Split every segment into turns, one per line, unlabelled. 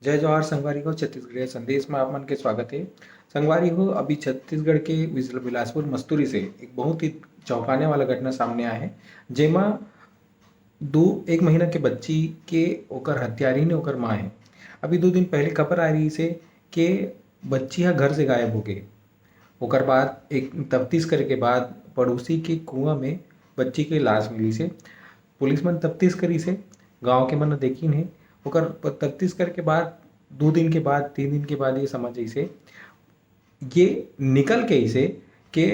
जय जवाहर संगवारी हो छत्तीसगढ़ संदेश में आप मन के स्वागत है। संगवारी हो अभी छत्तीसगढ़ के बिलासपुर मस्तूरी से एक बहुत ही चौंकाने वाला घटना सामने आया है। जेमा दो एक महीना के बच्ची के ओकर हत्यारी ने ओकर माँ है। अभी 2 दिन पहले खबर आ रही से कि बच्ची ह घर से गायब हो गई। ओकर बाद एक तफ्तीश करे के बाद पड़ोसी के कुआं में बच्ची के लाश मिली से पुलिस मन तफ्तीश करी से गांव के मन देखिन है। ओकर तफ्तीश करे के बाद 2 दिन के बाद 3 दिन के बाद ये समझ अइसे ये निकल के अइसे के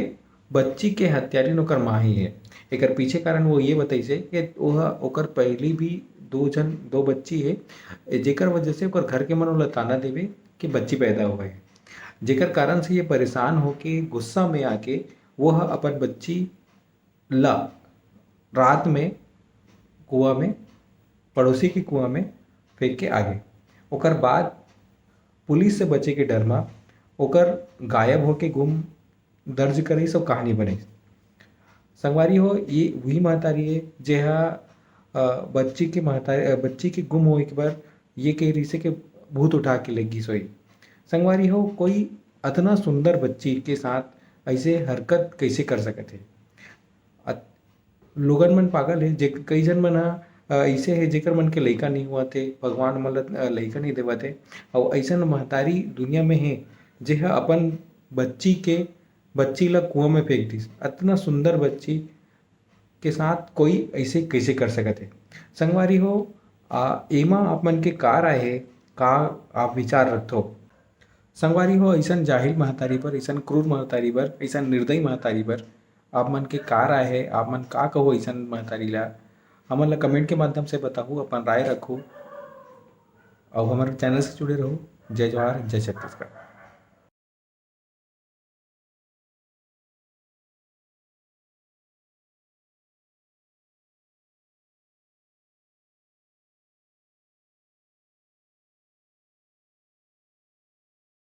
बच्ची के हत्यारिन ओकर माँ ही है। एकर पीछे कारण वो ये बताइसे कि ओहा ओकर पहली भी 2 बच्ची है जेकर वजह से ओकर घर के मन ओला ताना देवे कि बच्ची पैदा होवे है। जेकर कारण से ये परेशान होके गुस्सा में आके वह अपन बच्ची ला रात में कुआं में पड़ोसी के कुआं में फेंक के आ गए। ओकर बाद पुलिस से बचे के डर म ओकर गायब होके गुम दर्ज करिस अउ कहानी बनाइस। संगवारी हो ये वही महतारी है जेहा बच्ची के गुम होए के बाद ये कह रही से कि भूत उठा के ले गिस होई। संगवारी हो कोई अतना सुंदर बच्ची के साथ ऐसे हरकत कैसे कर सकत है। अत- लोगन मन पागल है जे कई झन मन ह अइसे है जेकर मन के लइका नहीं हुआत हे, भगवान मन ल लइका नहीं देवत हे अउ अइसन महतारी दुनिया में हे जेहा अपन बच्ची ला कुआं में फेंक दिस। अतना सुंदर बच्ची के साथ कोई ऐसे कैसे कर सकत है। संगवारी हो एमा आप मन के का राय है, का आप विचार रखथो। संगवारी हो अइसन जाहिल महतारी पर, अइसन क्रूर महतारी पर, अइसन निर्दयी महतारी पर आप मन के का राय है, आप मन का कहो अइसन महतारी ला। हमन ला कमेंट के माध्यम से बताहू, अपन राय रखू और हमारे चैनल से जुड़े रहो। जय जवाहर जय छत्तीसगढ़।